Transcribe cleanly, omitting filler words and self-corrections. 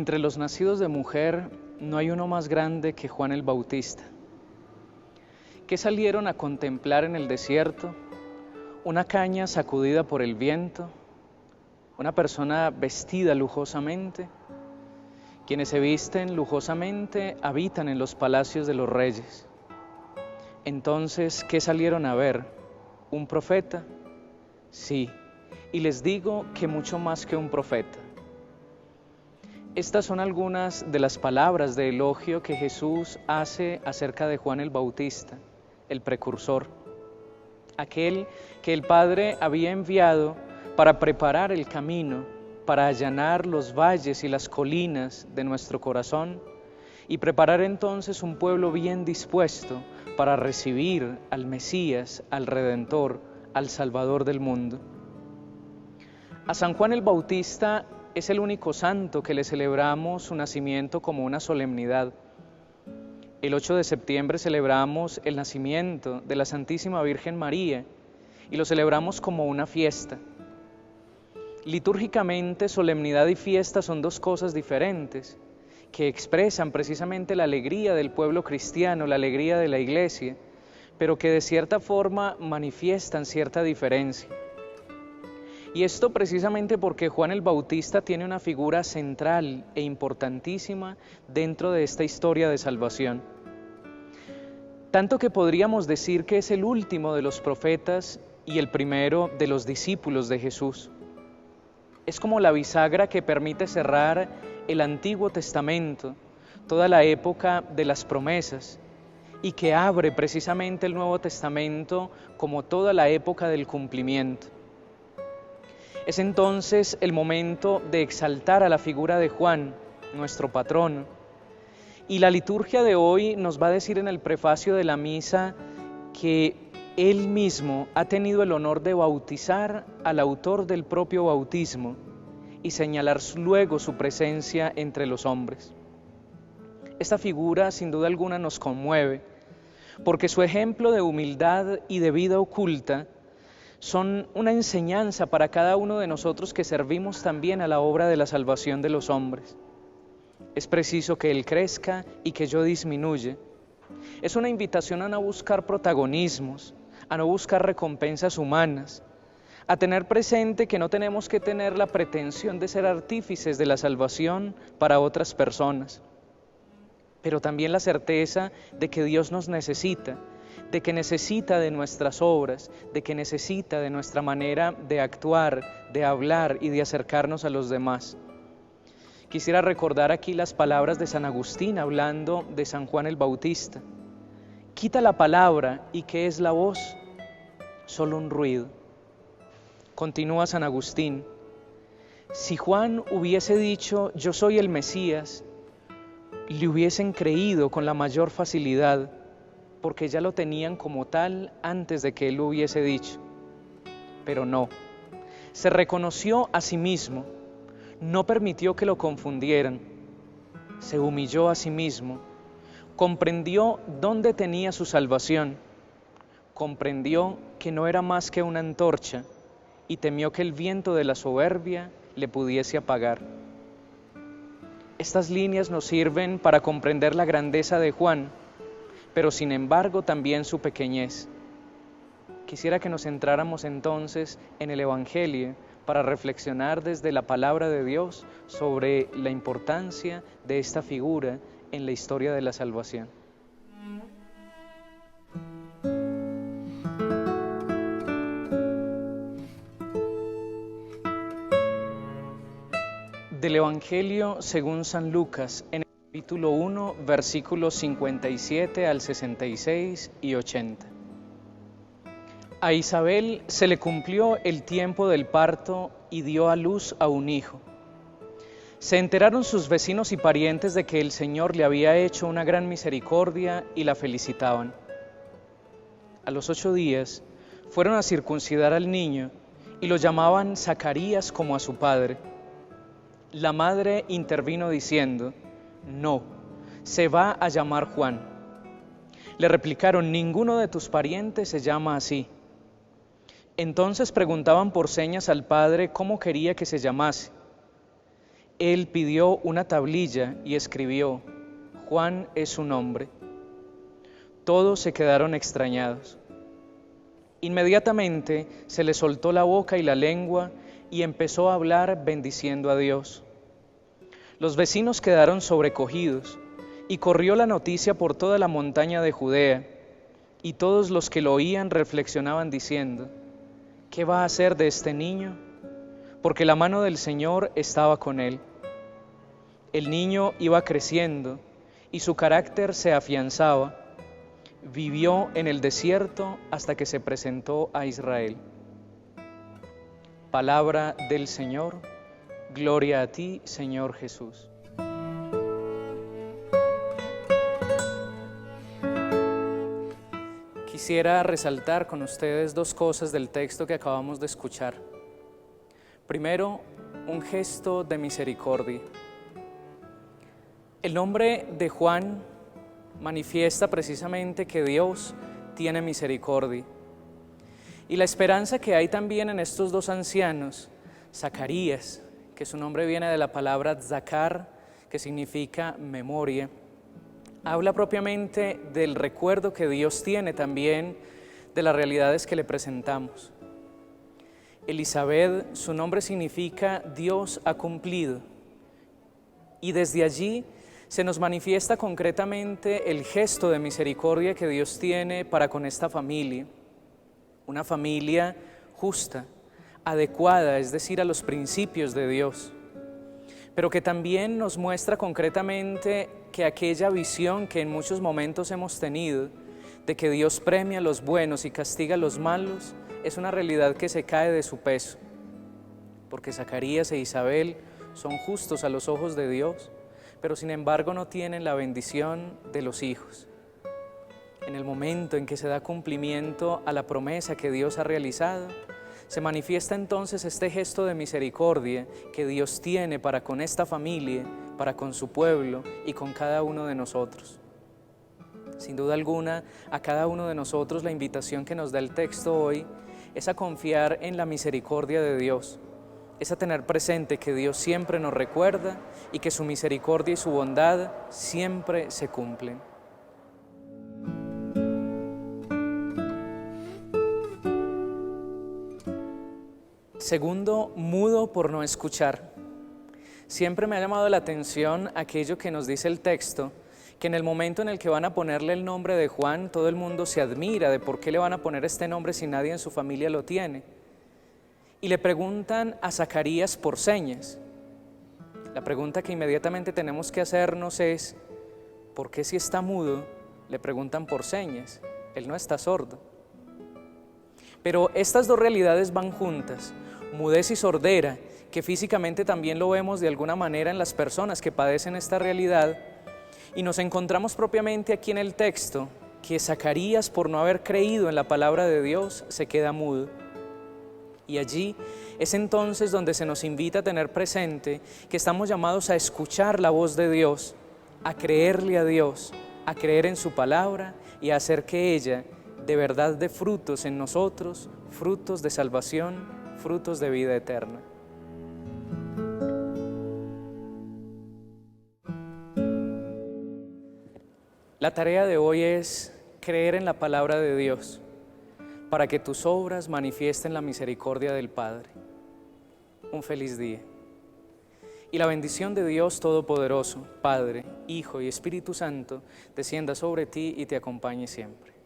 Entre los nacidos de mujer no hay uno más grande que Juan el Bautista. ¿Qué salieron a contemplar en el desierto? Una caña sacudida por el viento, una persona vestida lujosamente. Quienes se visten lujosamente habitan en los palacios de los reyes. Entonces, ¿qué salieron a ver? ¿Un profeta? Sí, y les digo que mucho más que un profeta. Estas son algunas de las palabras de elogio que Jesús hace acerca de Juan el Bautista, el precursor, aquel que el Padre había enviado para preparar el camino, para allanar los valles y las colinas de nuestro corazón y preparar entonces un pueblo bien dispuesto para recibir al Mesías, al Redentor, al Salvador del mundo. A San Juan el Bautista es el único santo que le celebramos su nacimiento como una solemnidad. El 8 de septiembre celebramos el nacimiento de la Santísima Virgen María y lo celebramos como una fiesta. Litúrgicamente, solemnidad y fiesta son dos cosas diferentes que expresan precisamente la alegría del pueblo cristiano, la alegría de la Iglesia, pero que de cierta forma manifiestan cierta diferencia. Y esto precisamente porque Juan el Bautista tiene una figura central e importantísima dentro de esta historia de salvación. Tanto que podríamos decir que es el último de los profetas y el primero de los discípulos de Jesús. Es como la bisagra que permite cerrar el Antiguo Testamento, toda la época de las promesas, y que abre precisamente el Nuevo Testamento como toda la época del cumplimiento. Es entonces el momento de exaltar a la figura de Juan, nuestro patrono. Y la liturgia de hoy nos va a decir en el prefacio de la misa que él mismo ha tenido el honor de bautizar al autor del propio bautismo y señalar luego su presencia entre los hombres. Esta figura sin duda alguna nos conmueve, porque su ejemplo de humildad y de vida oculta son una enseñanza para cada uno de nosotros que servimos también a la obra de la salvación de los hombres. Es preciso que Él crezca y que yo disminuya. Es una invitación a no buscar protagonismos, a no buscar recompensas humanas, a tener presente que no tenemos que tener la pretensión de ser artífices de la salvación para otras personas, pero también la certeza de que Dios nos necesita, de que necesita de nuestras obras, de que necesita de nuestra manera de actuar, de hablar y de acercarnos a los demás. Quisiera recordar aquí las palabras de San Agustín hablando de San Juan el Bautista. Quita la palabra, ¿y qué es la voz? Solo un ruido. Continúa San Agustín. Si Juan hubiese dicho, yo soy el Mesías, le hubiesen creído con la mayor facilidad, porque ya lo tenían como tal antes de que él lo hubiese dicho. Pero no, se reconoció a sí mismo, no permitió que lo confundieran, se humilló a sí mismo, comprendió dónde tenía su salvación, comprendió que no era más que una antorcha y temió que el viento de la soberbia le pudiese apagar. Estas líneas nos sirven para comprender la grandeza de Juan, pero sin embargo también su pequeñez. Quisiera que nos centráramos entonces en el Evangelio para reflexionar desde la palabra de Dios sobre la importancia de esta figura en la historia de la salvación. Del Evangelio según San Lucas, en el capítulo 1, versículos 57 al 66 y 80. A Isabel se le cumplió el tiempo del parto y dio a luz a un hijo. Se enteraron sus vecinos y parientes de que el Señor le había hecho una gran misericordia y la felicitaban. A los 8 días fueron a circuncidar al niño y lo llamaban Zacarías como a su padre. La madre intervino diciendo, no, se va a llamar Juan. Le replicaron, ninguno de tus parientes se llama así. Entonces preguntaban por señas al padre cómo quería que se llamase. Él pidió una tablilla y escribió: Juan es su nombre. Todos se quedaron extrañados. Inmediatamente se le soltó la boca y la lengua y empezó a hablar bendiciendo a Dios. Los vecinos quedaron sobrecogidos y corrió la noticia por toda la montaña de Judea, y todos los que lo oían reflexionaban diciendo: ¿qué va a hacer de este niño? Porque la mano del Señor estaba con él. El niño iba creciendo y su carácter se afianzaba. Vivió en el desierto hasta que se presentó a Israel. Palabra del Señor. Gloria a ti, Señor Jesús. Quisiera resaltar con ustedes dos cosas del texto que acabamos de escuchar. Primero, un gesto de misericordia. El nombre de Juan manifiesta precisamente que Dios tiene misericordia. Y la esperanza que hay también en estos dos ancianos, Zacarías, que su nombre viene de la palabra Zakar, que significa memoria, habla propiamente del recuerdo que Dios tiene también de las realidades que le presentamos. Elizabeth, su nombre significa Dios ha cumplido, y desde allí se nos manifiesta concretamente el gesto de misericordia que Dios tiene para con esta familia, una familia justa, adecuada, es decir, a los principios de Dios, pero que también nos muestra concretamente que aquella visión que en muchos momentos hemos tenido de que Dios premia a los buenos y castiga a los malos es una realidad que se cae de su peso, porque Zacarías e Isabel son justos a los ojos de Dios, pero sin embargo no tienen la bendición de los hijos. En el momento en que se da cumplimiento a la promesa que Dios ha realizado, se manifiesta entonces este gesto de misericordia que Dios tiene para con esta familia, para con su pueblo y con cada uno de nosotros. Sin duda alguna, a cada uno de nosotros la invitación que nos da el texto hoy es a confiar en la misericordia de Dios, es a tener presente que Dios siempre nos recuerda y que su misericordia y su bondad siempre se cumplen. Segundo, mudo por no escuchar. Siempre me ha llamado la atención aquello que nos dice el texto, que en el momento en el que van a ponerle el nombre de Juan, todo el mundo se admira de por qué le van a poner este nombre si nadie en su familia lo tiene. Y le preguntan a Zacarías por señas. La pregunta que inmediatamente tenemos que hacernos es: ¿por qué si está mudo le preguntan por señas? Él no está sordo. Pero estas dos realidades van juntas, mudez y sordera, que físicamente también lo vemos de alguna manera en las personas que padecen esta realidad, y nos encontramos propiamente aquí en el texto que Zacarías, por no haber creído en la palabra de Dios, se queda mudo. Y allí es entonces donde se nos invita a tener presente que estamos llamados a escuchar la voz de Dios, a creerle a Dios, a creer en su palabra y a hacer que ella de verdad dé frutos en nosotros, frutos de salvación, frutos de vida eterna. La tarea de hoy es creer en la palabra de Dios, para que tus obras manifiesten la misericordia del Padre. Un feliz día. Y la bendición de Dios Todopoderoso, Padre, Hijo y Espíritu Santo, descienda sobre ti y te acompañe siempre.